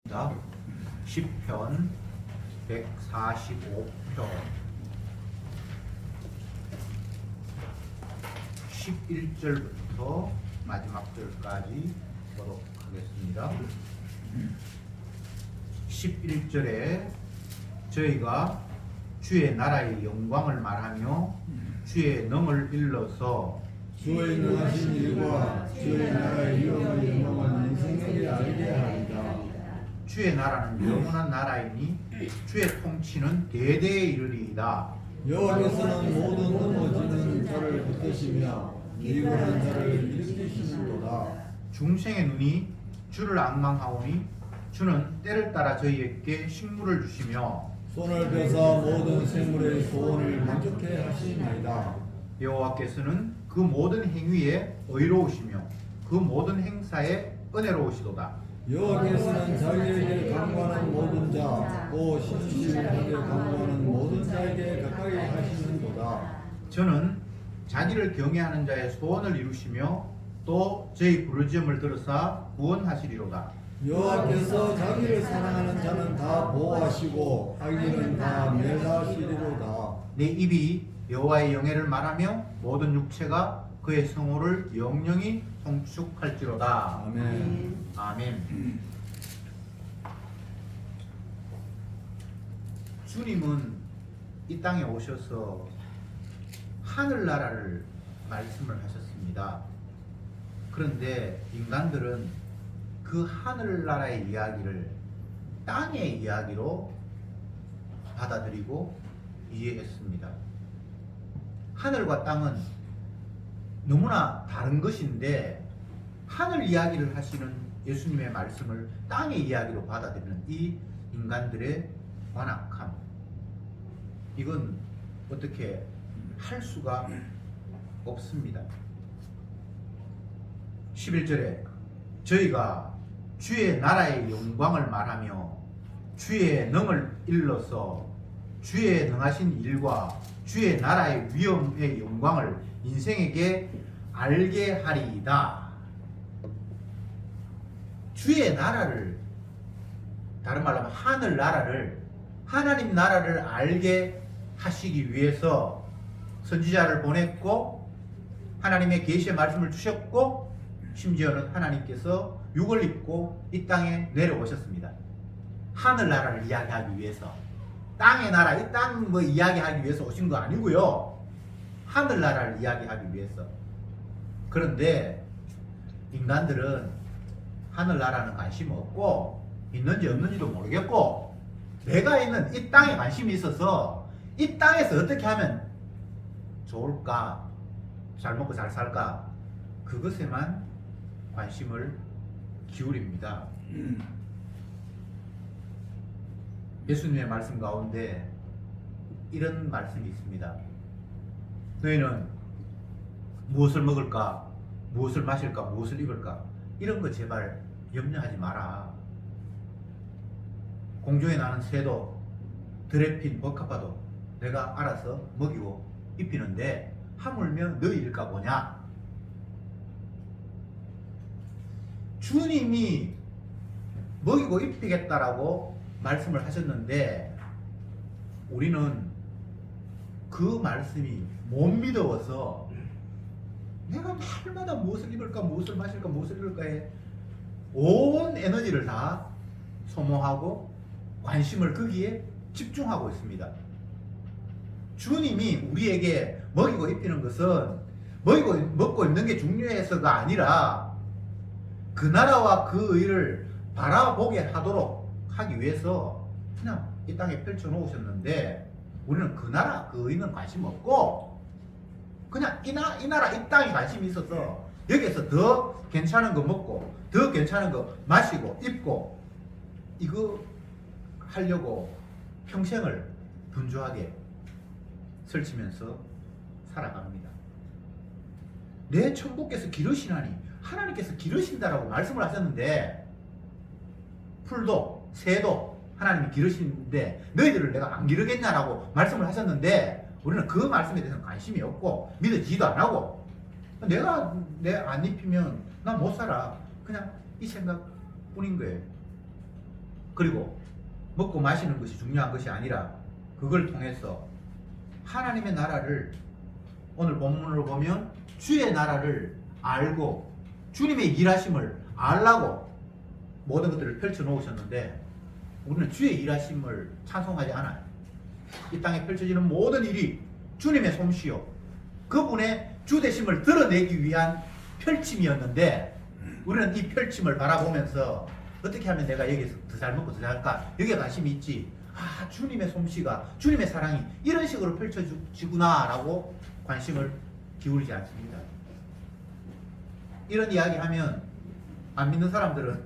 10편 145편 11절부터 마지막 절까지 보도록 하겠습니다. 11절에 저희가 주의 나라의 영광을 말하며 주의 능을 일러서 주의 능하신 일과 주의 나라의 위엄을 영원한 인생에게 알게 하리다. 주의 나라는 영원한 나라이니 주의 통치는 대대에 이르리이다. 여호와께서는 모든 넘어지는 자를 붙드시며 미련한 자를 일으키시는도다. 중생의 눈이 주를 앙망하오니 주는 때를 따라 저희에게 식물을 주시며 손을 펴서 모든 생물의 소원을 만족해 하시나이다. 여호와께서는 그 모든 행위에 의로우시며 그 모든 행사에 은혜로우시도다. 여호와께서는 자기에게 강구하는 모든 자, 또 신실하게 강구하는 모든 자에게 가까이 하시는도다. 저는 자기를 경외하는 자의 소원을 이루시며 또 저희 부르짖음을 들으사 구원하시리로다. 여호와께서 자기를 사랑하는 자는 다 보호하시고 악인은 다 멸하시리로다. 내 입이 여호와의 영예를 말하며 모든 육체가 그의 성호를 영영히 통축할지로다. 아멘. 아멘. 주님은 이 땅에 오셔서 하늘나라를 말씀을 하셨습니다. 그런데 인간들은 그 하늘나라의 이야기를 땅의 이야기로 받아들이고 이해했습니다. 하늘과 땅은 너무나 다른 것인데 하늘 이야기를 하시는 예수님의 말씀을 땅의 이야기로 받아들이는 이 인간들의 완악함, 이건 어떻게 할 수가 없습니다. 11절에 저희가 주의 나라의 영광을 말하며 주의 능을 일러서 주의 능하신 일과 주의 나라의 위엄의 영광을 인생에게 알게 하리이다. 주의 나라를, 다른 말로 하면 하늘 나라를, 하나님 나라를 알게 하시기 위해서 선지자를 보냈고 하나님의 계시의 말씀을 주셨고 심지어는 하나님께서 육을 입고 이 땅에 내려오셨습니다. 하늘 나라를 이야기하기 위해서, 땅의 나라, 이 땅 뭐 이야기하기 위해서 오신 거 아니고요. 하늘 나라를 이야기하기 위해서. 그런데 인간들은 하늘 나라는 관심 없고 있는지 없는지도 모르겠고 내가 있는 이 땅에 관심이 있어서 이 땅에서 어떻게 하면 좋을까, 잘 먹고 잘 살까, 그것에만 관심을 기울입니다. 예수님의 말씀 가운데 이런 말씀이 있습니다. 너희는 무엇을 먹을까, 무엇을 마실까, 무엇을 입을까, 이런 거 제발 염려하지 마라. 공중에 나는 새도 들에 핀 버카파도 내가 알아서 먹이고 입히는데 하물며 너희일까 보냐. 주님이 먹이고 입히겠다라고 말씀을 하셨는데 우리는 그 말씀이 못 믿어서 내가 날마다 무엇을 입을까, 무엇을 마실까, 무엇을 입을까에 온 에너지를 다 소모하고 관심을 거기에 집중하고 있습니다. 주님이 우리에게 먹이고 입히는 것은 먹고 입는 게 중요해서가 아니라 그 나라와 그 의를 바라보게 하도록 하기 위해서 그냥 이 땅에 펼쳐 놓으셨는데 우리는 그 나라 그 의는 관심 없고 그냥 이 나라 이 땅에 관심이 있어서 여기에서 더 괜찮은 거 먹고 더 괜찮은 거 마시고 입고 이거 하려고 평생을 분주하게 설치면서 살아갑니다. 내 천국께서 기르시나니, 하나님께서 기르신다라고 말씀을 하셨는데 풀도 새도 하나님이 기르시는데 너희들을 내가 안 기르겠냐라고 말씀을 하셨는데 우리는 그 말씀에 대해서는 관심이 없고 믿어지지도 안 하고 내가 내 안 입히면 나 못 살아, 그냥 이 생각뿐인 거예요. 그리고 먹고 마시는 것이 중요한 것이 아니라 그걸 통해서 하나님의 나라를, 오늘 본문으로 보면 주의 나라를 알고 주님의 일하심을 알라고 모든 것들을 펼쳐 놓으셨는데, 우리는 주의 일하심을 찬송하지 않아요. 이 땅에 펼쳐지는 모든 일이 주님의 솜씨요, 그분의 주되심을 드러내기 위한 펼침이었는데, 우리는 이 펼침을 바라보면서 어떻게 하면 내가 여기서 더 잘 먹고 더 잘할까, 여기에 관심이 있지, 아 주님의 솜씨가, 주님의 사랑이 이런 식으로 펼쳐지구나 라고 관심을 기울이지 않습니다. 이런 이야기 하면 안 믿는 사람들은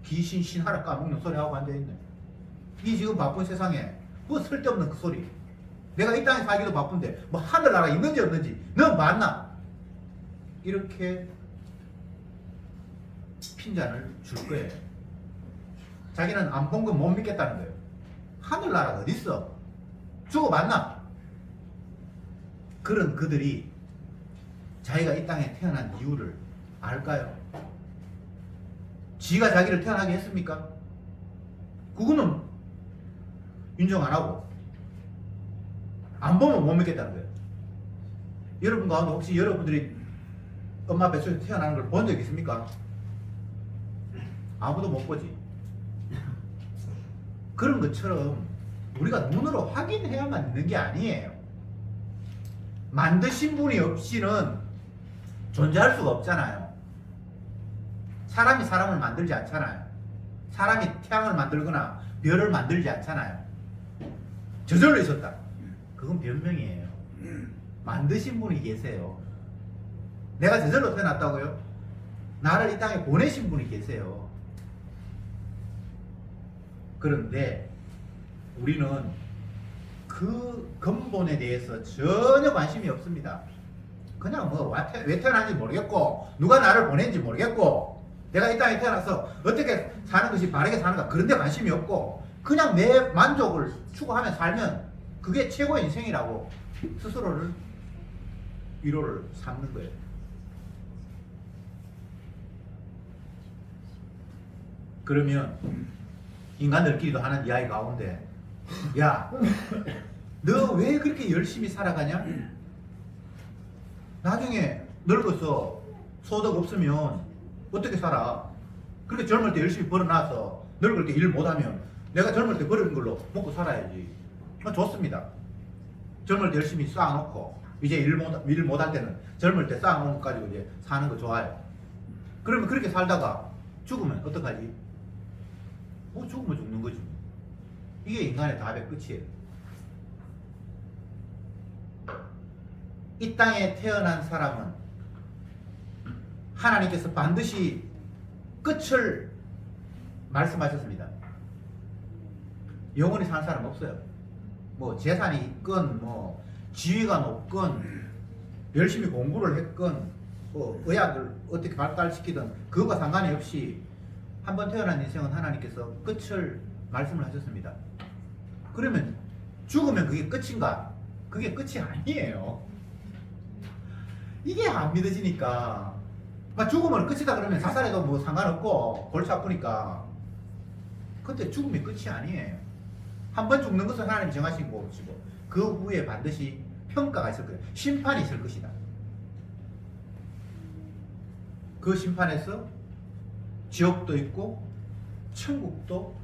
귀신신하라 까먹는 소리 하고 앉아있네. 이 지금 바쁜 세상에 뭐 쓸데없는 그 소리, 내가 이 땅에 살기도 바쁜데 뭐 하늘나라 있는지 없는지 넌 맞나, 이렇게 핀잔을 줄 거예요. 자기는 안 본 건 못 믿겠다는 거예요. 하늘나라가 어딨어, 죽어 맞나. 그런 그들이 자기가 이 땅에 태어난 이유를 알까요? 지가 자기를 태어나게 했습니까? 그거는 인정 안 하고 안 보면 못 믿겠다는 거예요. 여러분 가운데 혹시 여러분들이 엄마 뱃속에서 태어나는 걸 본 적 있습니까? 아무도 못 보지. 그런 것처럼 우리가 눈으로 확인해야만 있는 게 아니에요. 만드신 분이 없이는 존재할 수가 없잖아요. 사람이 사람을 만들지 않잖아요. 사람이 태양을 만들거나 별을 만들지 않잖아요. 저절로 있었다, 그건 변명이에요. 만드신 분이 계세요. 내가 저절로 태어났다고요? 나를 이 땅에 보내신 분이 계세요. 그런데 우리는 그 근본에 대해서 전혀 관심이 없습니다. 그냥 뭐 왜 태어난지 모르겠고, 누가 나를 보낸지 모르겠고, 내가 이 땅에 태어나서 어떻게 사는 것이 바르게 사는가, 그런 데 관심이 없고, 그냥 내 만족을 추구하며 살면 그게 최고의 인생이라고 스스로를 위로를 삼는 거예요. 그러면 인간들끼리도 하는 이야기 가운데, 야, 너 왜 그렇게 열심히 살아가냐? 나중에 늙어서 소득 없으면 어떻게 살아? 그렇게 젊을 때 열심히 벌어놔서 늙을 때 일 못하면 내가 젊을 때 벌은 걸로 먹고 살아야지. 좋습니다. 젊을 때 열심히 쌓아놓고 이제 일 못할 때는 젊을 때 쌓아놓은 거 가지고 이제 사는 거 좋아요. 그러면 그렇게 살다가 죽으면 어떡하지? 뭐 죽으면 죽는 거지. 이게 인간의 답의 끝이에요. 이 땅에 태어난 사람은 하나님께서 반드시 끝을 말씀하셨습니다. 영원히 사는 사람 없어요. 뭐 재산이 있건, 뭐 지위가 높건, 열심히 공부를 했건, 뭐 의학을 어떻게 발달시키든 그거와 상관이 없이 한 번 태어난 인생은 하나님께서 끝을 말씀을 하셨습니다. 그러면 죽으면 그게 끝인가? 그게 끝이 아니에요. 이게 안 믿어지니까, 막 죽으면 끝이다 그러면 자살해도 뭐 상관없고 골치 아프니까, 근데 죽음이 끝이 아니에요. 한 번 죽는 것은 하나님이 정하신 것이고, 그 후에 반드시 평가가 있을 거예요. 심판이 있을 것이다. 그 심판에서 지옥도 있고 천국도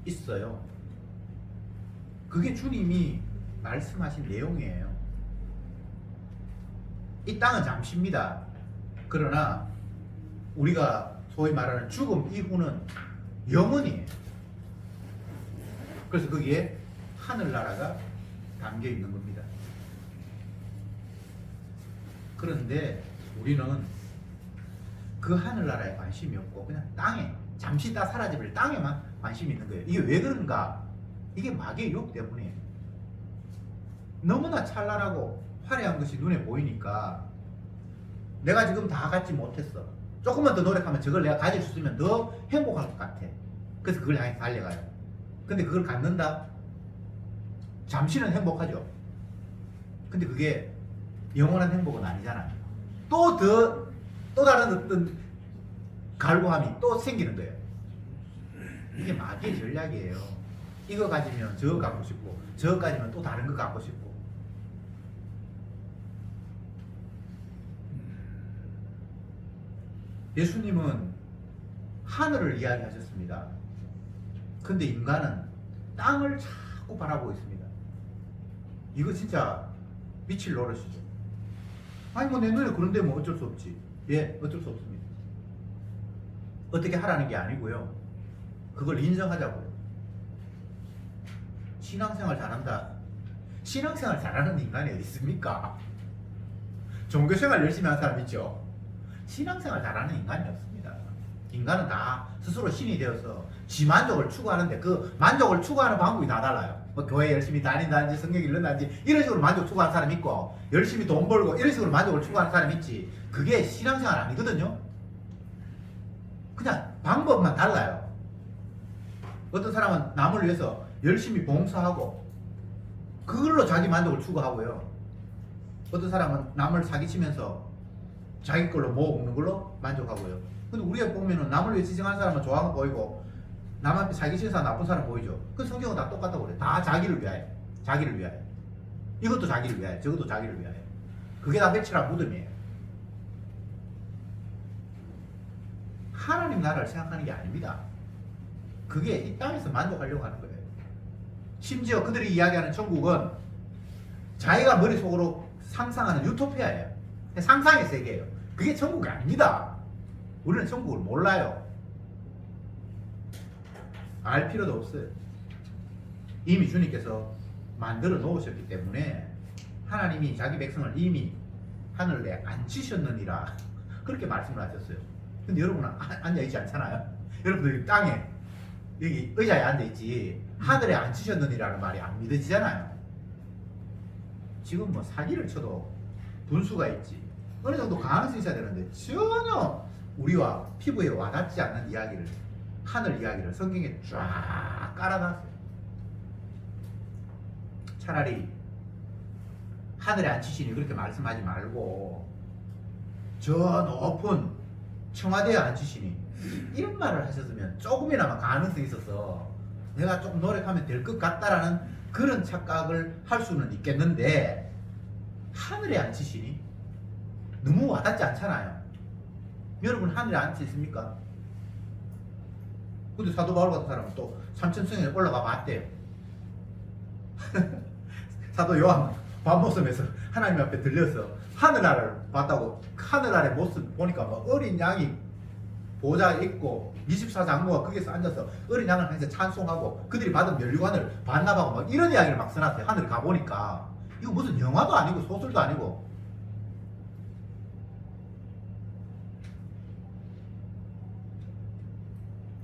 있어요. 그게 주님이 말씀하신 내용이에요. 이 땅은 잠시입니다. 그러나 우리가 소위 말하는 죽음 이후는 영원이에요. 그래서 거기에 하늘나라가 담겨 있는 겁니다. 그런데 우리는 그 하늘나라에 관심이 없고 그냥 땅에, 잠시 다 사라져버릴 땅에만 관심이 있는 거예요. 이게 왜 그런가? 이게 마귀의 유혹 때문이에요. 너무나 찬란하고 화려한 것이 눈에 보이니까 내가 지금 다 갖지 못했어. 조금만 더 노력하면 저걸 내가 가질 수 있으면 더 행복할 것 같아. 그래서 그걸 향해 달려가요. 근데 그걸 갖는다? 잠시는 행복하죠. 근데 그게 영원한 행복은 아니잖아요. 또 다른 어떤 갈구함이 또 생기는 거예요. 이게 마귀의 전략이에요. 이거 가지면 저거 갖고 싶고 저거 가지면 또 다른 거 갖고 싶고. 예수님은 하늘을 이야기하셨습니다. 근데 인간은 땅을 자꾸 바라보고 있습니다. 이거 진짜 미칠 노릇이죠. 아니 뭐 내 눈에 그런데 뭐 어쩔 수 없지. 예, 어쩔 수 없습니다. 어떻게 하라는 게 아니고요. 그걸 인정하자고요. 신앙생활 잘한다. 신앙생활 잘하는 인간이 어디 있습니까? 종교생활 열심히 하는 사람 있죠. 신앙생활 잘하는 인간이 없습니다. 인간은 다 스스로 신이 되어서 지 만족을 추구하는데 그 만족을 추구하는 방법이 다 달라요. 뭐 교회 열심히 다닌다든지 성경 읽는다든지 이런 식으로 만족 추구하는 사람이 있고 열심히 돈 벌고 이런 식으로 만족을 추구하는 사람이 있지. 그게 신앙생활 아니거든요. 그냥 방법만 달라요. 어떤 사람은 남을 위해서 열심히 봉사하고 그걸로 자기 만족을 추구하고요. 어떤 사람은 남을 사기치면서 자기 걸로 모으는 걸로 만족하고요. 근데 우리가 보면은 남을 위해 희생하는 사람은 좋아하는 거 보이고 남한테 사기치는 사람 나쁜 사람 보이죠. 그 성경은 다 똑같다고 그래. 다 자기를 위하여. 자기를 위하여. 이것도 자기를 위하여. 저것도 자기를 위하여. 그게 다 백칠한 무덤이에요. 하나님 나라를 생각하는 게 아닙니다. 그게 이 땅에서 만족하려고 하는 거예요. 심지어 그들이 이야기하는 천국은 자기가 머릿속으로 상상하는 유토피아예요. 상상의 세계예요. 그게 천국이 아닙니다. 우리는 천국을 몰라요. 알 필요도 없어요. 이미 주님께서 만들어 놓으셨기 때문에 하나님이 자기 백성을 이미 하늘에 앉히셨느니라 그렇게 말씀을 하셨어요. 근데 여러분은 앉아있지 않잖아요. 여러분들 땅에 여기 의자에 앉아있지 하늘에 앉히셨느니라는 말이 안 믿어지잖아요. 지금 뭐 사기를 쳐도 분수가 있지 어느 정도 가능성이 있어야 되는데 전혀 우리와 피부에 와닿지 않는 이야기를 하늘 이야기를 성경에 쫙 깔아놨어요. 차라리 하늘에 앉히시니 그렇게 말씀하지 말고 저 높은 청와대에 앉히시니 이런 말을 하셨으면 조금이나마 가능성이 있어서 내가 조금 노력하면 될 것 같다라는 그런 착각을 할 수는 있겠는데 하늘에 앉히시니 너무 와닿지 않잖아요. 여러분 하늘에 앉혀 있습니까? 근데 사도 바울 같은 사람은 또 삼천성에 올라가 봤대요. 사도 요한 밤모습에서 하나님 앞에 들려서 하늘나라를 봤다고 하늘 아래 모습 보니까 막 어린 양이 보좌에 있고 24장로가 거기서 앉아서 어린 양을 향해서 찬송하고 그들이 받은 면류관을 반납하고 막 이런 이야기를 막 써놨어요. 하늘 가보니까 이거 무슨 영화도 아니고 소설도 아니고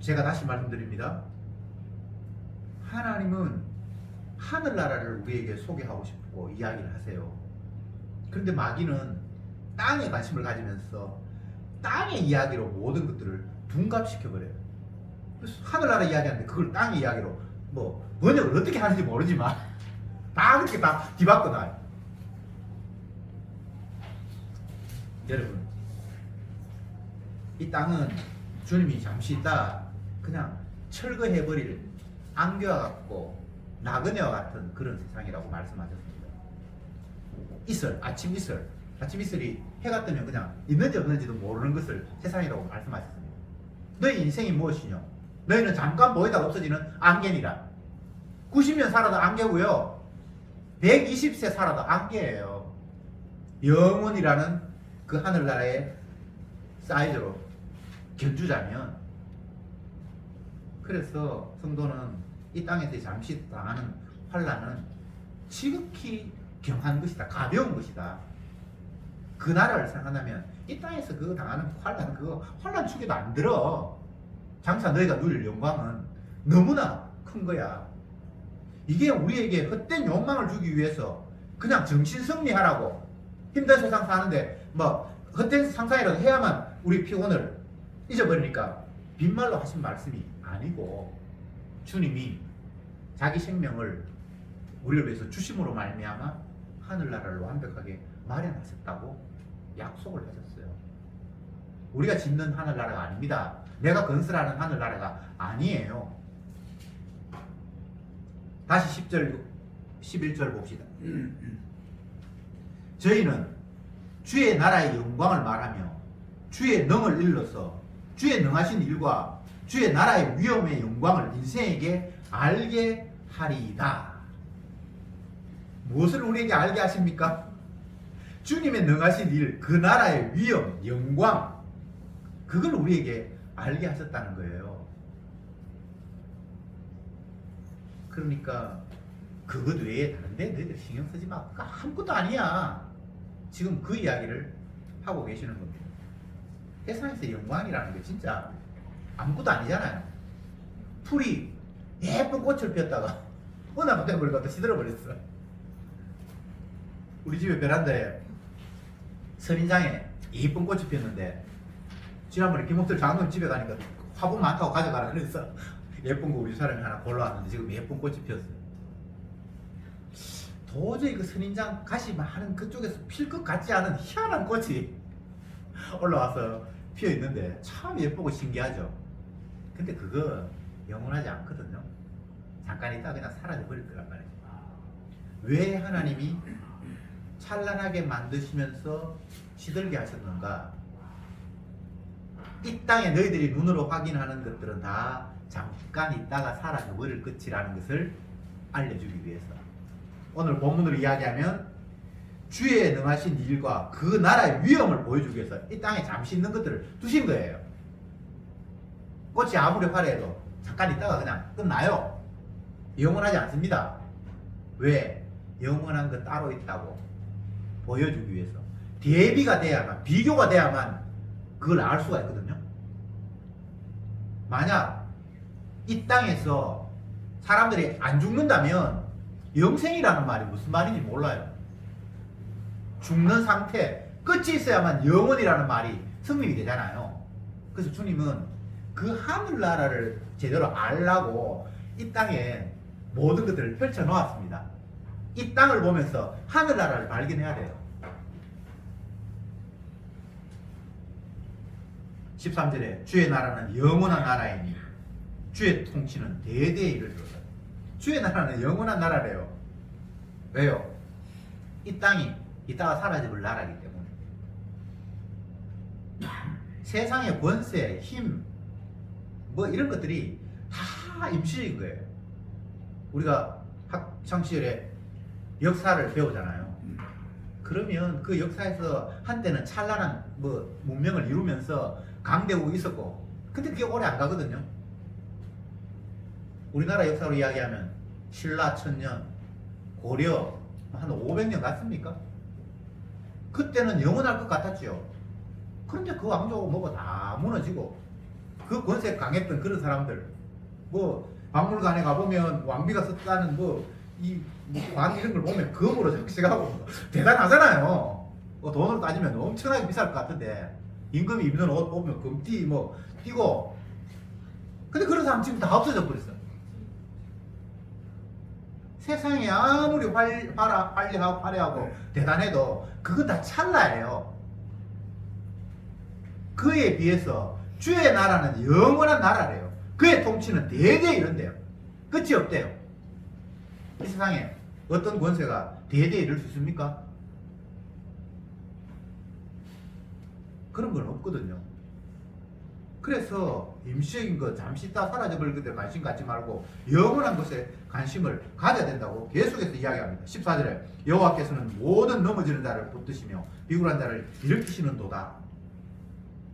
제가 다시 말씀드립니다. 하나님은 하늘나라를 우리에게 소개하고 싶고 이야기를 하세요. 그런데 마귀는 땅에 관심을 가지면서 땅의 이야기로 모든 것들을 둔갑시켜버려요. 그래서 하늘나라 이야기하는데 그걸 땅의 이야기로 뭐 번역을 어떻게 하는지 모르지만 다 그렇게 다 뒤바꿔 놔요. 여러분 이 땅은 주님이 잠시 있다 그냥 철거해버릴 안개와 같고 나그네와 같은 그런 세상이라고 말씀하셨습니다. 이슬, 아침 이슬이 해가 뜨면 그냥 있는지 없는지도 모르는 것을 세상이라고 말씀하셨습니다. 너희 인생이 무엇이냐? 너희는 잠깐 보이다가 없어지는 안개니라. 90년 살아도 안개고요. 120세 살아도 안개예요. 영원이라는 그 하늘나라의 사이즈로 견주자면 그래서 성도는 이 땅에서 잠시 당하는 환난은 지극히 경한 것이다. 가벼운 것이다. 그 나라를 생각한다면 이 땅에서 그거 당하는 환난 그거 환난 축에도 안 들어. 장차 너희가 누릴 영광은 너무나 큰 거야. 이게 우리에게 헛된 욕망을 주기 위해서 그냥 정신 승리하라고 힘든 세상 사는데 뭐 헛된 상상이라도 해야만 우리 피곤을 잊어버리니까 빈말로 하신 말씀이 아니고 주님이 자기 생명을 우리를 위해서 주심으로 말미암아 하늘나라를 완벽하게 마련하셨다고 약속을 하셨어요. 우리가 짓는 하늘나라가 아닙니다. 내가 건설하는 하늘나라가 아니에요. 다시 10절 11절 봅시다. 저희는 주의 나라의 영광을 말하며 주의 능을 일러서 주의 능하신 일과 주의 나라의 위엄의 영광을 인생에게 알게 하리이다. 무엇을 우리에게 알게 하십니까? 주님의 능하신 일, 그 나라의 위엄, 영광, 그걸 우리에게 알게 하셨다는 거예요. 그러니까 그것 외에 다른 데 너희들 신경 쓰지 마. 그거 아무것도 아니야. 지금 그 이야기를 하고 계시는 겁니다. 세상에서 영광이라는 게 진짜 아무것도 아니잖아요. 풀이 예쁜 꽃을 피웠다가 어느 날 갑자기 갖다 시들어버렸어. 우리 집에 베란다에 선인장에 예쁜 꽃이 피었는데 지난번에 김옥철 장로님 집에 가니까 화분 많다고 가져가라 그래서 예쁜 거 우리 사람이 하나 골라왔는데 지금 예쁜 꽃이 피었어요. 도저히 그 선인장 가시 많은 그쪽에서 필 것 같지 않은 희한한 꽃이 올라와서 피어 있는데 참 예쁘고 신기하죠. 근데 그거 영원하지 않거든요. 잠깐 있다 그냥 사라져 버릴 거란 말이에요. 왜 하나님이 찬란하게 만드시면서 시들게 하셨는가? 이 땅에 너희들이 눈으로 확인하는 것들은 다 잠깐 있다가 사라져 버릴 것이라는 것을 알려주기 위해서. 오늘 본문으로 이야기하면 주의 능하신 일과 그 나라의 위엄을 보여주기 위해서 이 땅에 잠시 있는 것들을 두신 거예요. 꽃이 아무리 화려해도 잠깐 있다가 그냥 끝나요. 영원하지 않습니다. 왜? 영원한 거 따로 있다고 보여주기 위해서. 대비가 돼야만, 비교가 돼야만 그걸 알 수가 있거든요. 만약 이 땅에서 사람들이 안 죽는다면 영생이라는 말이 무슨 말인지 몰라요. 죽는 상태, 끝이 있어야만 영원이라는 말이 성립이 되잖아요. 그래서 주님은 그 하늘나라를 제대로 알라고 이 땅에 모든 것들을 펼쳐 놓았습니다. 이 땅을 보면서 하늘나라를 발견해야 돼요. 13절에 주의 나라는 영원한 나라이니 주의 통치는 대대에 이르리로다. 주의 나라는 영원한 나라래요. 왜요? 이 땅이 이따가 사라질 나라이기 때문에. 세상의 권세, 힘, 뭐 이런 것들이 다 임시적인 거예요. 우리가 학창시절에 역사를 배우잖아요. 그러면 그 역사에서 한때는 찬란한 뭐 문명을 이루면서 강대국이 있었고, 근데 그게 오래 안 가거든요. 우리나라 역사로 이야기하면 신라 1000년, 고려 한 500년 갔습니까? 그때는 영원할 것 같았죠. 그런데 그 왕조고 뭐고 다 무너지고, 그 권세 강했던 그런 사람들, 뭐 박물관에 가보면 왕비가 썼다는 관 이런 걸 보면 금으로 적시하고 대단하잖아요. 돈으로 따지면 엄청나게 비쌀 것 같은데, 임금이 입는 옷 보면 금띠 뭐 띠고, 근데 그런 사람 지금 다 없어져 버렸어. 세상이 아무리 화려하고 화려하고 대단해도 그건 다 찰나예요. 그에 비해서 주의 나라는 영원한 나라래요. 그의 통치는 대대에 이른대요. 끝이 없대요. 이 세상에 어떤 권세가 대대에 이를 수 있습니까? 그런 건 없거든요. 그래서 임시적인 거 잠시 있다 사라져버릴 것에 관심 갖지 말고 영원한 것에 관심을 가져야 된다고 계속해서 이야기합니다. 14절에 여호와께서는 모든 넘어지는 자를 붙드시며 비굴한 자를 일으키시는도다.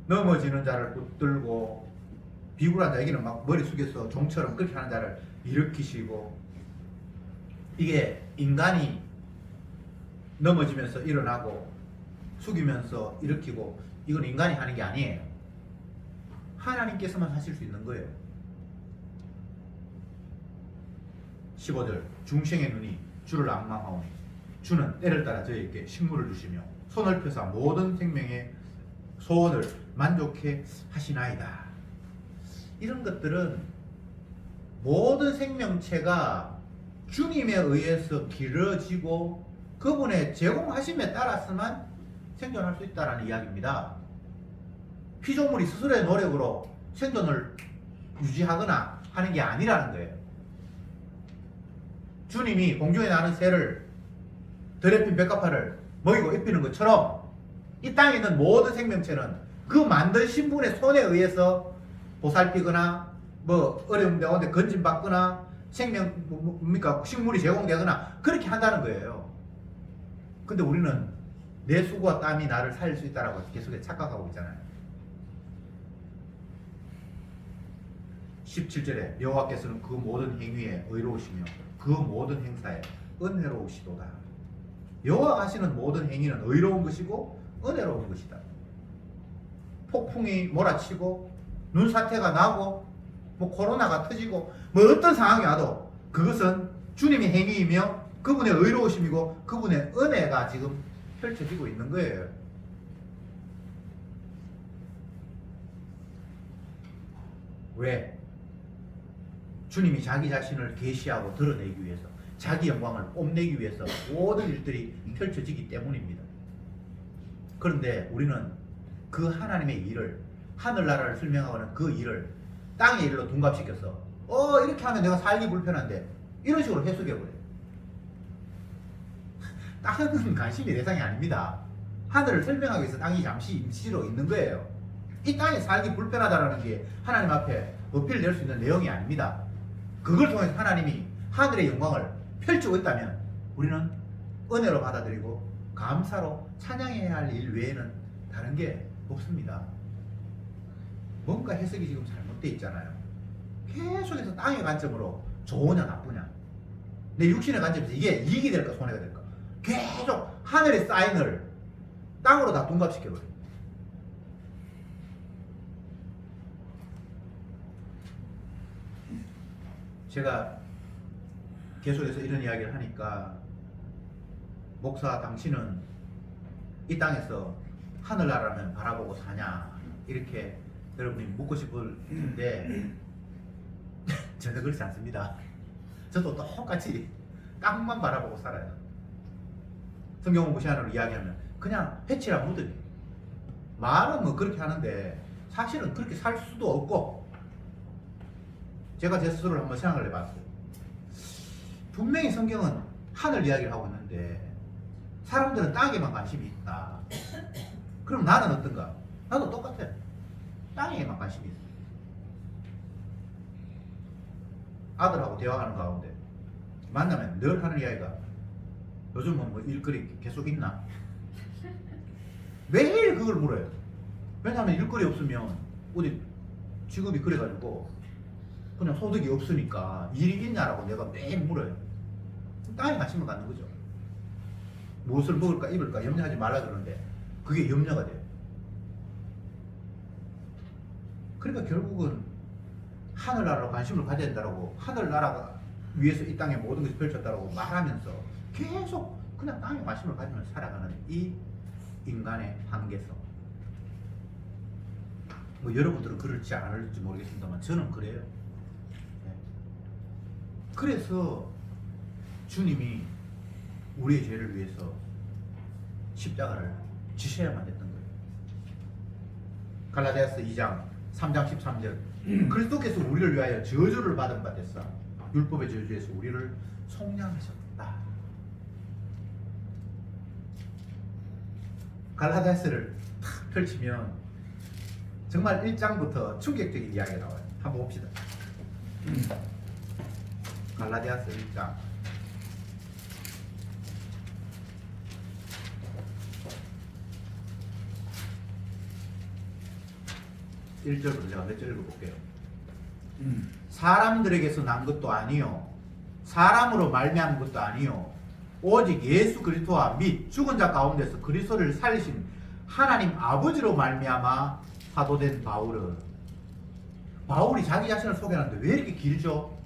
넘어지는 자를 붙들고 비굴한 자, 여기는 막 머리 숙여서 종처럼 그렇게 하는 자를 일으키시고, 이게 인간이 넘어지면서 일어나고 숙이면서 일으키고, 이건 인간이 하는 게 아니에요. 하나님께서만 하실 수 있는 거예요. 15절 중생의 눈이 주를 앙망하오니 주는 때를 따라 저희에게 식물을 주시며 손을 펴사 모든 생명의 소원을 만족해 하시나이다. 이런 것들은 모든 생명체가 주님에 의해서 길어지고 그분의 제공하심에 따라서만 생존할 수 있다는 이야기입니다. 피조물이 스스로의 노력으로 생존을 유지하거나 하는 게 아니라는 거예요. 주님이 공중에 나는 새를 더럽힌 백합화를 먹이고 입히는 것처럼 이 땅에 있는 모든 생명체는 그 만드신 분의 손에 의해서 보살피거나 뭐 어려운 데온데 건진받거나 뭡니까 식물이 제공되거나 그렇게 한다는 거예요. 근데 우리는 내 수고와 땀이 나를 살릴 수 있다라고 계속 착각하고 있잖아요. 17절에 여호와께서는 그 모든 행위에 의로우시며 그 모든 행사에 은혜로우시도다. 여호와가 하시는 모든 행위는 의로운 것이고 은혜로운 것이다. 폭풍이 몰아치고 눈사태가 나고 뭐 코로나가 터지고 뭐 어떤 상황이 와도 그것은 주님의 행위이며 그분의 의로우심이고 그분의 은혜가 지금 펼쳐지고 있는 거예요. 왜? 주님이 자기 자신을 계시하고 드러내기 위해서 자기 영광을 뽐내기 위해서 모든 일들이 펼쳐지기 때문입니다. 그런데 우리는 그 하나님의 일을 하늘나라를 설명하는 그 일을 땅의 일로 둔갑시켜서 이렇게 하면 내가 살기 불편한데 이런 식으로 해석해버려요. 땅은 관심의 대상이 아닙니다. 하늘을 설명하기 위해서 땅이 잠시 임시로 있는 거예요. 이 땅에 살기 불편하다는 게 하나님 앞에 어필될 수 있는 내용이 아닙니다. 그걸 통해서 하나님이 하늘의 영광을 펼치고 있다면 우리는 은혜로 받아들이고 감사로 찬양해야 할 일 외에는 다른 게 없습니다. 뭔가 해석이 지금 잘못되어 있잖아요. 계속해서 땅의 관점으로 좋으냐 나쁘냐, 내 육신의 관점에서 이게 이익이 될까 손해가 될까, 계속 하늘의 사인을 땅으로 다 둔갑시켜버려요. 제가 계속해서 이런 이야기를 하니까 목사 당신은 이 땅에서 하늘나라면 바라보고 사냐 이렇게 여러분이 묻고 싶을 텐데 저는 그렇지 않습니다. 저도 똑같이 땅만 바라보고 살아요. 성경을 무시하는 이야기하면 그냥 해치라 묻으니 말은 뭐 그렇게 하는데 사실은 그렇게 살 수도 없고, 제가 제 스스로를 한번 생각을 해봤어요. 분명히 성경은 하늘 이야기를 하고 있는데 사람들은 땅에만 관심이 있다. 그럼 나는 어떤가? 나도 똑같아요. 땅에만 관심이 있어요. 아들하고 대화하는 가운데 만나면 늘 하는 이야기가 요즘은 뭐 일거리 계속 있나? 매일 그걸 물어요. 왜냐하면 일거리 없으면 어디 직업이 그래가지고 그냥 소득이 없으니까 일이 있냐라고 내가 매일 물어요. 땅에 관심을 갖는 거죠. 무엇을 먹을까 입을까 염려하지 말라 그러는데 그게 염려가 돼요. 그러니까 결국은 하늘나라로 관심을 가져야 된다고, 하늘나라가 위에서 이 땅에 모든 것이 펼쳤다고 말하면서 계속 그냥 땅에 관심을 가지면서 살아가는 이 인간의 한계성. 뭐 여러분들은 그럴지 않을지 모르겠습니다만 저는 그래요. 그래서 주님이 우리의 죄를 위해서 십자가를 지셔야만 했던 거예요. 갈라디아서 2장 3장 13절 그리스도께서 우리를 위하여 저주를 받은 바 됐사 율법의 저주에서 우리를 속량하셨다. 갈라디아서를 탁 펼치면 정말 1장부터 충격적인 이야기가 나와요. 한번 봅시다. 갈라디아서 1장 1절부터 제가 몇 절 읽어볼게요. 사람들에게서 난 것도 아니요 사람으로 말미암은 것도 아니요 오직 예수 그리스도와 및 죽은 자 가운데서 그리스도를 살리신 하나님 아버지로 말미암아 사도된 바울이 자기 자신을 소개하는데 왜 이렇게 길죠?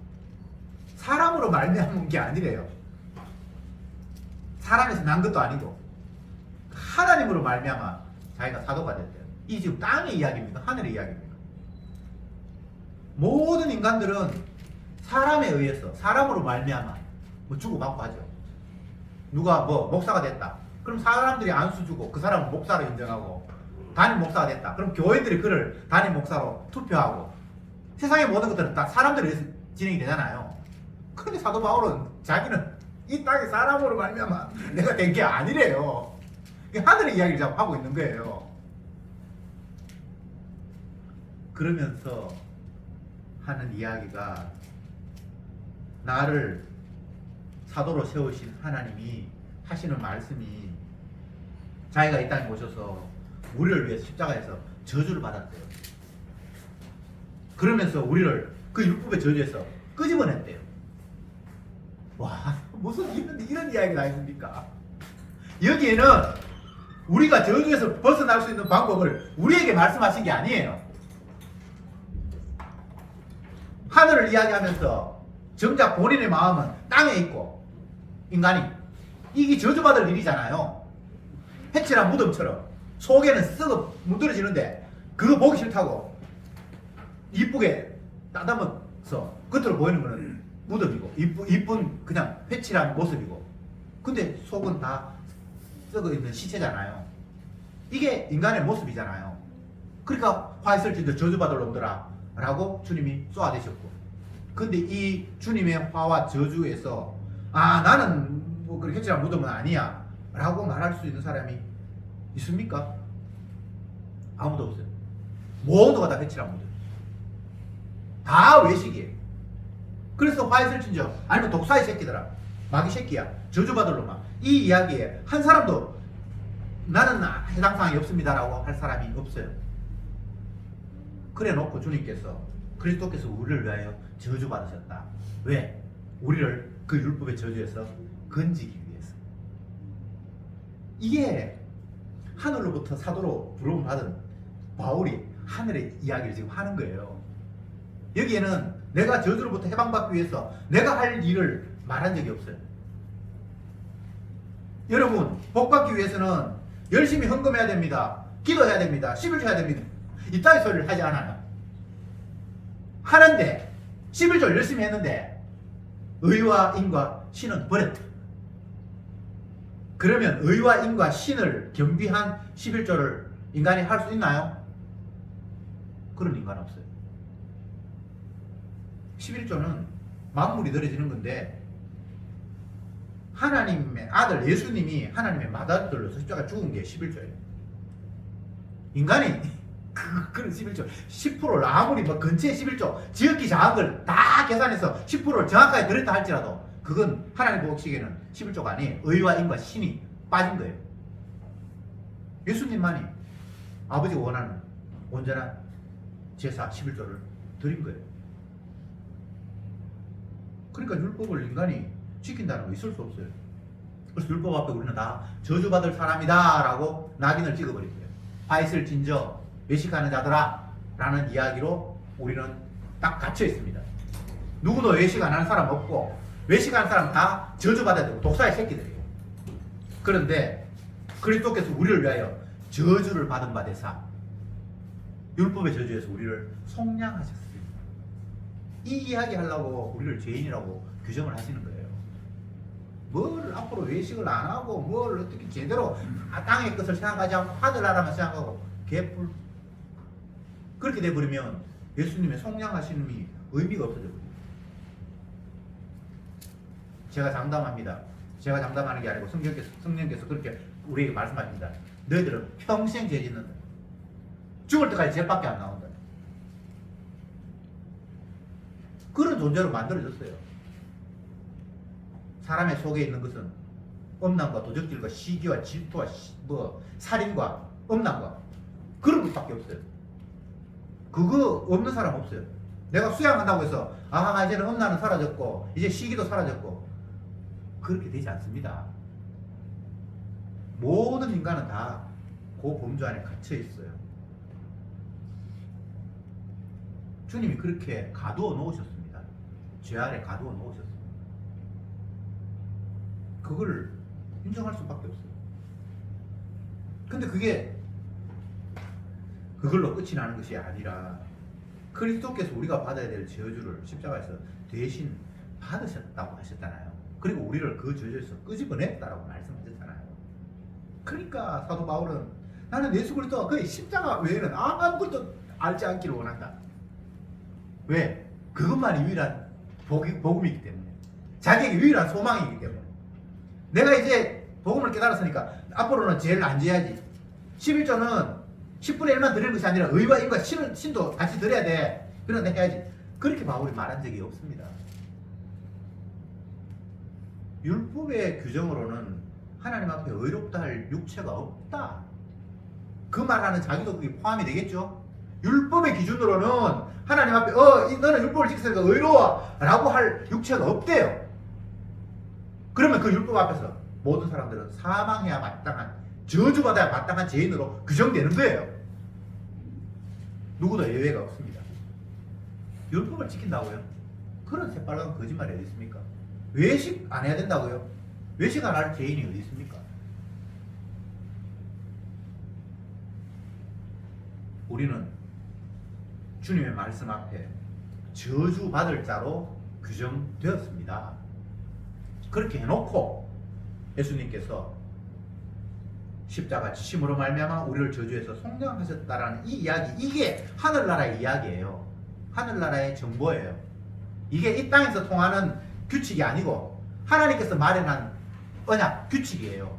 사람으로 말미암은 게 아니래요. 사람에서 난 것도 아니고 하나님으로 말미암아 자기가 사도가 됐대요. 이 지금 땅의 이야기입니까? 하늘의 이야기입니까? 모든 인간들은 사람에 의해서 사람으로 말미암아 뭐 주고받고 하죠. 누가 뭐 목사가 됐다. 그럼 사람들이 안수 주고 그 사람을 목사로 인정하고, 담임 목사가 됐다. 그럼 교회들이 그를 담임 목사로 투표하고, 세상의 모든 것들은 다 사람들에 의해서 진행이 되잖아요. 근데 사도 바울은 자기는 이 땅의 사람으로 말미암아 내가 된 게 아니래요. 하늘의 이야기를 자꾸 하고 있는 거예요. 그러면서 하는 이야기가 나를 사도로 세우신 하나님이 하시는 말씀이 자기가 이 땅에 오셔서 우리를 위해서 십자가에서 저주를 받았대요. 그러면서 우리를 그 율법의 저주에서 끄집어냈대요. 와, 무슨 이런 이야기가 있습니까? 여기에는 우리가 저주에서 벗어날 수 있는 방법을 우리에게 말씀하신 게 아니에요. 하늘을 이야기하면서 정작 본인의 마음은 땅에 있고, 인간이 이게 저주받을 일이잖아요. 해칠한 무덤처럼 속에는 썩어 문드러지는데 그거 보기 싫다고 이쁘게 따담아서 겉으로 보이는 거는 무덤이고 이쁜 그냥 회칠한 모습이고, 근데 속은 다 썩어 있는 시체잖아요. 이게 인간의 모습이잖아요. 그러니까 화 있을 진들 저주받을 놈들아 라고 주님이 쏘아대셨고, 근데 이 주님의 화와 저주에서 나는 뭐 그렇게 회칠한 무덤은 아니야 라고 말할 수 있는 사람이 있습니까? 아무도 없어요. 모두가 다 회칠한 무덤, 다 외식이에요. 그래서 화 있을 진저 아니면 독사의 새끼들아, 마귀 새끼야, 저주받을 놈아, 이 이야기에 한 사람도 나는 해당 사항이 없습니다라고 할 사람이 없어요. 그래 놓고 주님께서, 그리스도께서 우리를 위하여 저주받으셨다. 왜? 우리를 그 율법의 저주에서 건지기 위해서. 이게 하늘로부터 사도로 부름을 받은 바울이 하늘의 이야기를 지금 하는 거예요. 여기에는 내가 저주로부터 해방받기 위해서 내가 할 일을 말한 적이 없어요. 여러분, 복받기 위해서는 열심히 헌금해야 됩니다. 기도해야 됩니다. 11조 해야 됩니다. 이따위 소리를 하지 않아요. 하는데 11조 열심히 했는데 의와 인과 신은 버렸다. 그러면 의와 인과 신을 겸비한 11조를 인간이 할 수 있나요? 그런 인간 없어요. 11조는 만물이 들어지는 건데, 하나님의 아들 예수님이 하나님의 맏아들로 십자가 죽은 게 11조예요. 인간이 그런 11조 10%를 아무리 뭐 근처에 11조 지극히 작은 걸 다 계산해서 10%를 정확하게 들었다 할지라도 그건 하나님 보시기에는 11조가 아니에요. 의와 인과 신이 빠진 거예요. 예수님만이 아버지가 원하는 온전한 제사 11조를 드린 거예요. 그러니까 율법을 인간이 지킨다는 거 있을 수 없어요. 그래서 율법 앞에 우리는 다 저주받을 사람이다 라고 낙인을 찍어버린 거예요. 화 있을 진저 외식하는 자들아 라는 이야기로 우리는 딱 갇혀 있습니다. 누구도 외식 안 하는 사람 없고, 외식하는 사람 다 저주받아야 되고 독사의 새끼들이에요. 그런데 그리스도께서 우리를 위하여 저주를 받은 바 되사 율법의 저주에서 우리를 속량하셨어요. 이 이야기 하려고 우리를 죄인이라고 규정을 하시는 거예요. 뭘 앞으로 외식을 안 하고 뭘 어떻게 제대로 땅의 것을 생각하지 않고 하늘나라만 생각하고 개뿔, 그렇게 돼버리면 예수님의 속량하심이 의미가 없어져 버려요. 제가 장담합니다. 제가 장담하는 게 아니고 성령께서 그렇게 우리에게 말씀하십니다. 너희들은 평생 죄 짓는다. 죽을 때까지 죄밖에 안 나온다. 그런 존재로 만들어졌어요. 사람의 속에 있는 것은 엄난과 도적질과 시기와 질투와 살인과 음란과 그런 것밖에 없어요. 그거 없는 사람 없어요. 내가 수양한다고 해서 이제는 음란은 사라졌고 이제 시기도 사라졌고 그렇게 되지 않습니다. 모든 인간은 다 그 범주 안에 갇혀 있어요. 주님이 그렇게 가두어 놓으셨습니다. 죄 아래 가두어 놓으셨습니다. 그걸 인정할 수밖에 없어요. 근데 그걸로 끝이 나는 것이 아니라 그리스도께서 우리가 받아야 될 저주를 십자가에서 대신 받으셨다고 하셨잖아요. 그리고 우리를 그 저주에서 끄집어냈다라고 말씀하셨잖아요. 그러니까 사도 바울은 나는 예수 그리스도가 그 십자가 외에는 아무것도 알지 않기를 원한다. 왜? 그것만이 유일한 복음이기 때문에. 자기에게 유일한 소망이기 때문에. 내가 이제 복음을 깨달았으니까 앞으로는 죄를 안 지어야지. 11조는 10분의 1만 드리는 것이 아니라 의와 인과 신도 같이 드려야 돼. 그런데 해야지. 그렇게 바울이 말한 적이 없습니다. 율법의 규정으로는 하나님 앞에 의롭다 할 육체가 없다. 그 말하는 자기도 그게 포함이 되겠죠. 율법의 기준으로는 하나님 앞에 너는 율법을 지켰으니까 의로워 라고 할 육체가 없대요. 그러면 그 율법 앞에서 모든 사람들은 사망해야 마땅한, 저주받아야 마땅한 죄인으로 규정되는 거예요. 누구도 예외가 없습니다. 율법을 지킨다고요? 그런 새빨간 거짓말이 어디 있습니까? 외식 안 해야 된다고요? 외식 안 할 죄인이 어디 있습니까? 우리는 주님의 말씀 앞에 저주받을 자로 규정되었습니다. 그렇게 해놓고 예수님께서 십자가 지심으로 말미암아 우리를 저주해서 속량하셨다라는 이 이야기, 이게 하늘나라의 이야기예요. 하늘나라의 정보예요. 이게 이 땅에서 통하는 규칙이 아니고 하나님께서 마련한 언약, 규칙이에요.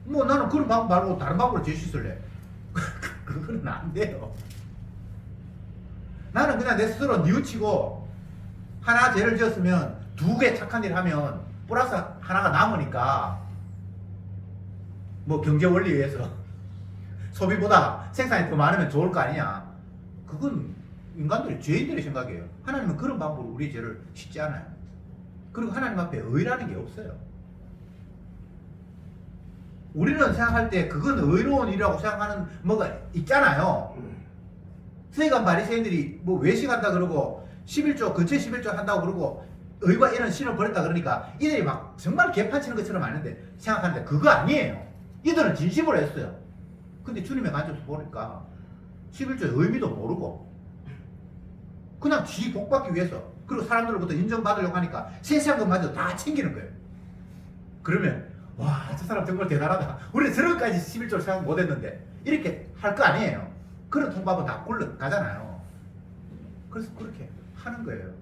뭐 나는 그런 방법 말고 다른 방법으로 죄 씻을래. 그거는 안 돼요. 나는 그냥 내 스스로 뉘우치고 하나 죄를 지었으면 2개 착한 일을 하면 플러스 하나가 남으니까 뭐 경제 원리에 의해서 소비보다 생산이 더 많으면 좋을 거 아니냐. 그건 인간들이, 죄인들의 생각이에요. 하나님은 그런 방법으로 우리 죄를 씻지 않아요. 그리고 하나님 앞에 의라는 게 없어요. 우리는 생각할 때 그건 의로운 일이라고 생각하는 뭐가 있잖아요. 서기관 바리새인들이 뭐 외식한다 그러고 11조 근처 11조 한다고 그러고 의와 이런 신을 버렸다 그러니까 이들이 막 정말 개판치는 것처럼 아는데 생각하는데 그거 아니에요. 이들은 진심으로 했어요. 근데 주님의 간접에서 보니까 11조의 의미도 모르고 그냥 지 복받기 위해서, 그리고 사람들로부터 인정받으려고 하니까 세세한 것마저 다 챙기는 거예요. 그러면 와, 저 사람 정말 대단하다. 우리 저런까지 11조를 생각 못했는데 이렇게 할 거 아니에요. 그런 통밥은 다 굴러가잖아요. 그래서 그렇게 하는 거예요.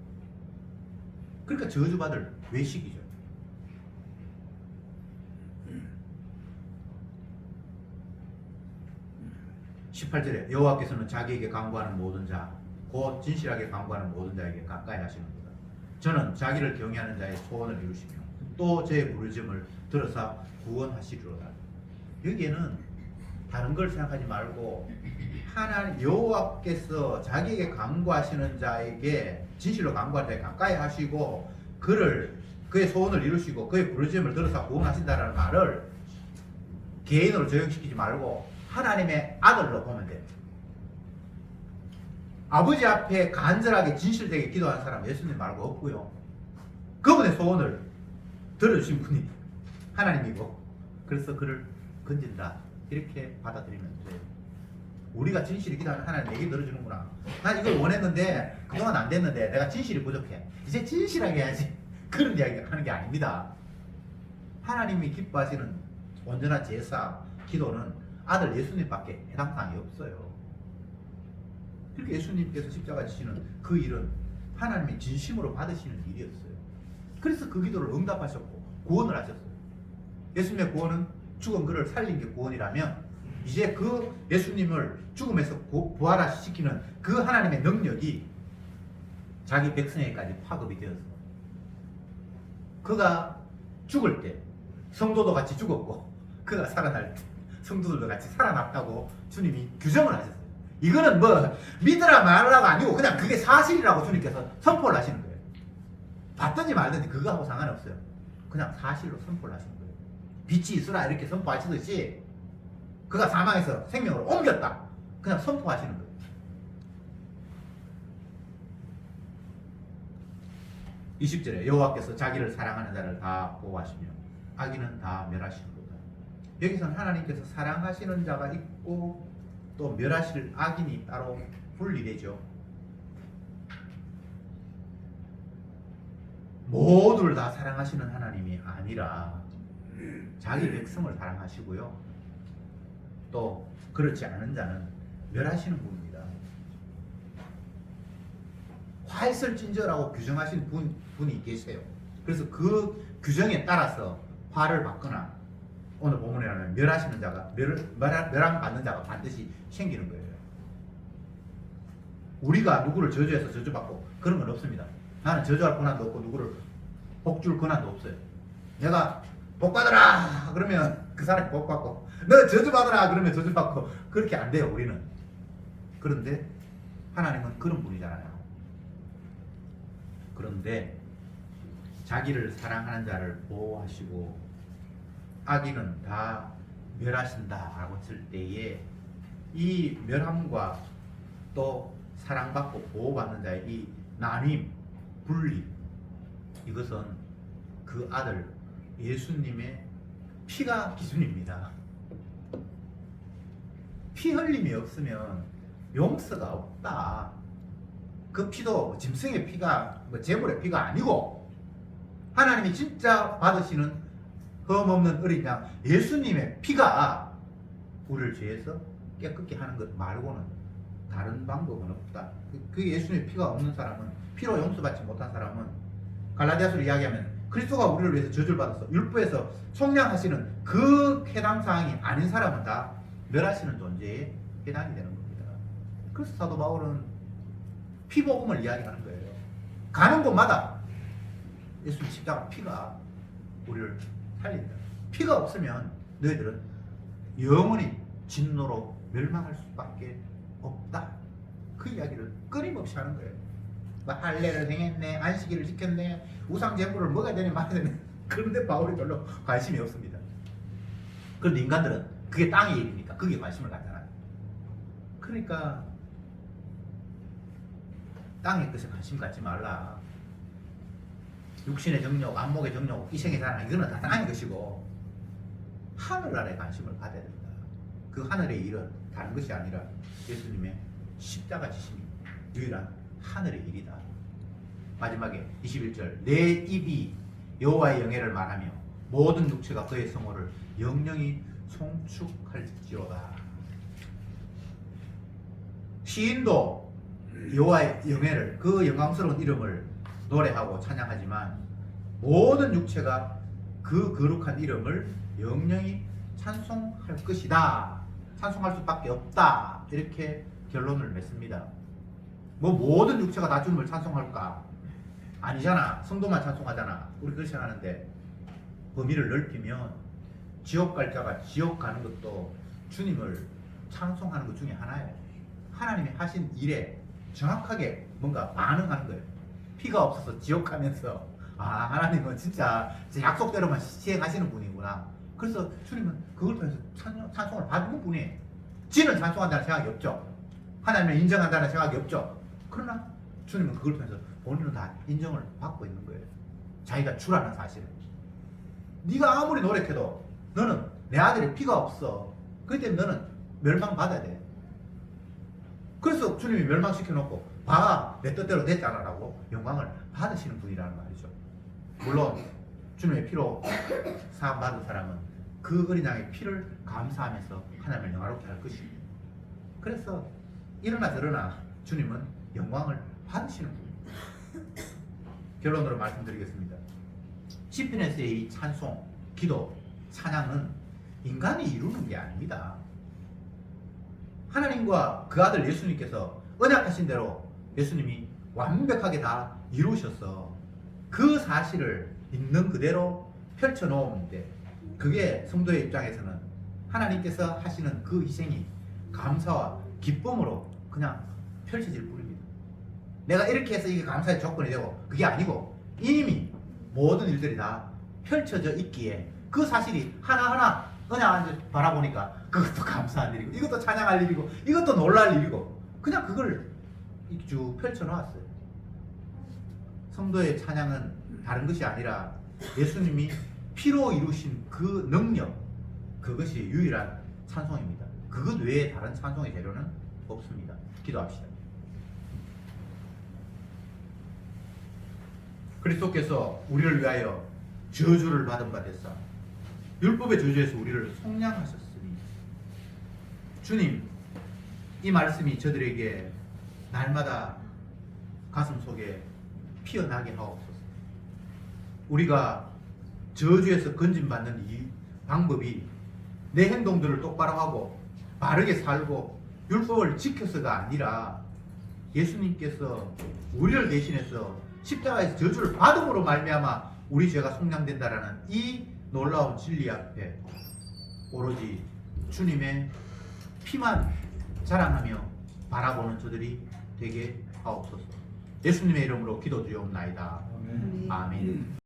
그러니까 저주받을 외식이죠. 18절에 여호와께서는 자기에게 간구하는 모든 자, 곧 진실하게 간구하는 모든 자에게 가까이 하시는구나. 저는 자기를 경외하는 자의 소원을 이루시며 또 제 부르짖음을 들어서 구원하시리로다. 여기에는 다른 걸 생각하지 말고 하나님 여호와께서 자기에게 간구하시는 자에게, 진실로 간구할 때 가까이 하시고 그의 소원을 이루시고 그의 부르짖음을 들어서 구원하신다는 말을 개인으로 적용시키지 말고 하나님의 아들로 보면 돼요. 아버지 앞에 간절하게 진실되게 기도하는 사람 예수님 말고 없고요. 그분의 소원을 들어주신 분이 하나님이고, 그래서 그를 건진다, 이렇게 받아들이면 돼요. 우리가 진실히 기도하면 하나님 내게 들어주는구나. 난 이걸 원했는데 그동안 안 됐는데 내가 진실이 부족해, 이제 진실하게 해야지, 그런 이야기 하는 게 아닙니다. 하나님이 기뻐하시는 온전한 제사, 기도는 아들 예수님밖에 해당사항이 없어요. 그렇게 예수님께서 십자가 지시는 그 일은 하나님이 진심으로 받으시는 일이었어요. 그래서 그 기도를 응답하셨고 구원을 하셨어요. 예수님의 구원은 죽은 그를 살린 게 구원이라면, 이제 그 예수님을 죽음에서 부활시키는 그 하나님의 능력이 자기 백성에게까지 파급이 되어서 그가 죽을 때 성도도 같이 죽었고 그가 살아날 때 성도들도 같이 살아났다고 주님이 규정을 하셨어요. 이거는 뭐 믿으라 말라가 아니고 그냥 그게 사실이라고 주님께서 선포를 하시는 거예요. 받든지 말든지 그거하고 상관없어요. 그냥 사실로 선포를 하시는 거예요. 빛이 있으라 이렇게 선포하시듯이 그가 사망에서 생명으로 옮겼다, 그냥 선포하시는 거예요. 20절에 여호와께서 자기를 사랑하는 자를 다 보호하시며 악인은 다 멸하시는도다. 여기서는 하나님께서 사랑하시는 자가 있고 또 멸하실 악인이 따로 분리되죠. 모두를 다 사랑하시는 하나님이 아니라 자기 백성을 사랑하시고요, 또 그렇지 않은 자는 멸하시는 분입니다. 활설진저라고 규정하신 분이 계세요. 그래서 그 규정에 따라서 화를 받거나 오늘 본문에는 멸하시는 자가 멸함 받는 자가 반드시 생기는 거예요. 우리가 누구를 저주해서 저주받고 그런 건 없습니다. 나는 저주할 권한도 없고 누구를 복줄 권한도 없어요. 내가 복받으라 그러면 그 사람이 복받고 너 저주받으라 그러면 저주받고 그렇게 안 돼요. 우리는. 그런데 하나님은 그런 분이잖아요. 그런데 자기를 사랑하는 자를 보호하시고 악인은 다 멸하신다라고 했을 때에 이 멸함과 또 사랑받고 보호받는 자의 이 나뉜, 분리, 이것은 그 아들 예수님의 피가 기준입니다. 피 흘림이 없으면 용서가 없다. 그 피도 짐승의 피가 제물의 피가 아니고 하나님이 진짜 받으시는 흠없는 어린 양 예수님의 피가 우리를 죄에서 깨끗게 하는 것 말고는 다른 방법은 없다. 그 예수님의 피가 없는 사람은, 피로 용서받지 못한 사람은 갈라디아서로 이야기하면 그리스도가 우리를 위해서 저주를 받아서 율법에서 속량하시는 그 해당 사항이 아닌 사람은 다 멸하시는 존재에 해당이 되는 겁니다. 그래서 사도 바울은 피복음을 이야기하는 거예요. 가는 곳마다 예수님 십자가 피가 우리를 살린다. 피가 없으면 너희들은 영원히 진노로 멸망할 수밖에 없다. 그 이야기를 끊임없이 하는 거예요. 뭐 할례를 행했네, 안식일을 지켰네, 우상 제물을 먹어야 되네, 말아야 되네. 그런데 바울이 별로 관심이 없습니다. 그런데 인간들은 그게 땅의 일이니까 그게 관심을 갖잖아요. 그러니까 땅의 것에 관심 갖지 말라. 육신의 정욕, 안목의 정욕, 이생의 자랑, 이거는 다 땅의 것이고 하늘나라에 관심을 가져야 된다. 그 하늘의 일은 다른 것이 아니라 예수님의 십자가 지심이 유일한 하늘의 일이다. 마지막에 21절 내 입이 여호와의 영예를 말하며 모든 육체가 그의 성호를 영영히 송축할지어다. 시인도 여호와의 영예를, 그 영광스러운 이름을 노래하고 찬양하지만 모든 육체가 그 거룩한 이름을 영영히 찬송할 것이다. 찬송할 수밖에 없다. 이렇게 결론을 맺습니다. 뭐 모든 육체가 다 주님을 찬송할까? 아니잖아. 성도만 찬송하잖아. 우리 그렇게 하는데 범위를 넓히면 지옥 갈 자가 지옥 가는 것도 주님을 찬송하는 것 중에 하나예요. 하나님이 하신 일에 정확하게 뭔가 반응하는 거예요. 피가 없어서 지옥 가면서 하나님은 진짜 약속대로만 시행하시는 분이구나. 그래서 주님은 그걸 통해서 찬송을 받는 분이에요. 지는 찬송한다는 생각이 없죠. 하나님을 인정한다는 생각이 없죠. 그러나 주님은 그걸 통해서 본인은 다 인정을 받고 있는 거예요. 자기가 주라는 사실을. 네가 아무리 노력해도 너는 내 아들의 피가 없어. 그렇기 때문에 너는 멸망받아야 돼. 그래서 주님이 멸망시켜놓고 봐, 내 뜻대로 됐잖아 라고 영광을 받으시는 분이라는 말이죠. 물론 주님의 피로 사함받은 사람은 그 어린 양의 피를 감사하면서 하나님을 영화롭게 할 것입니다. 그래서 이러나 저러나 주님은 영광을 받으시는 분입니다. 결론으로 말씀드리겠습니다. 시편에서의 이 찬송, 기도, 찬양은 인간이 이루는 게 아닙니다. 하나님과 그 아들 예수님께서 언약하신 대로 예수님이 완벽하게 다 이루셔서 그 사실을 있는 그대로 펼쳐놓는데, 그게 성도의 입장에서는 하나님께서 하시는 그 희생이 감사와 기쁨으로 그냥 펼쳐질 뿐입니다. 내가 이렇게 해서 이게 감사의 조건이 되고 그게 아니고 이미 모든 일들이 다 펼쳐져 있기에 그 사실이 하나하나 그냥 이제 바라보니까 그것도 감사한 일이고 이것도 찬양할 일이고 이것도 놀랄 일이고 그냥 그걸 쭉 펼쳐놓았어요. 성도의 찬양은 다른 것이 아니라 예수님이 피로 이루신 그 능력, 그것이 유일한 찬송입니다. 그것 외에 다른 찬송의 재료는 없습니다. 기도합시다. 그리스도께서 우리를 위하여 저주를 받은 바 되사 율법의 저주에서 우리를 속량하셨으니, 주님, 이 말씀이 저들에게 날마다 가슴 속에 피어나게 하옵소서. 우리가 저주에서 건진받는 이 방법이 내 행동들을 똑바로 하고 바르게 살고 율법을 지켜서가 아니라 예수님께서 우리를 대신해서 십자가에서 저주를 받음으로 말미암아 우리 죄가 속량된다라는 이 놀라운 진리 앞에 오로지 주님의 피만 자랑하며 바라보는 저들이 되게 하옵소서. 예수님의 이름으로 기도드리옵나이다. 아멘. 아멘.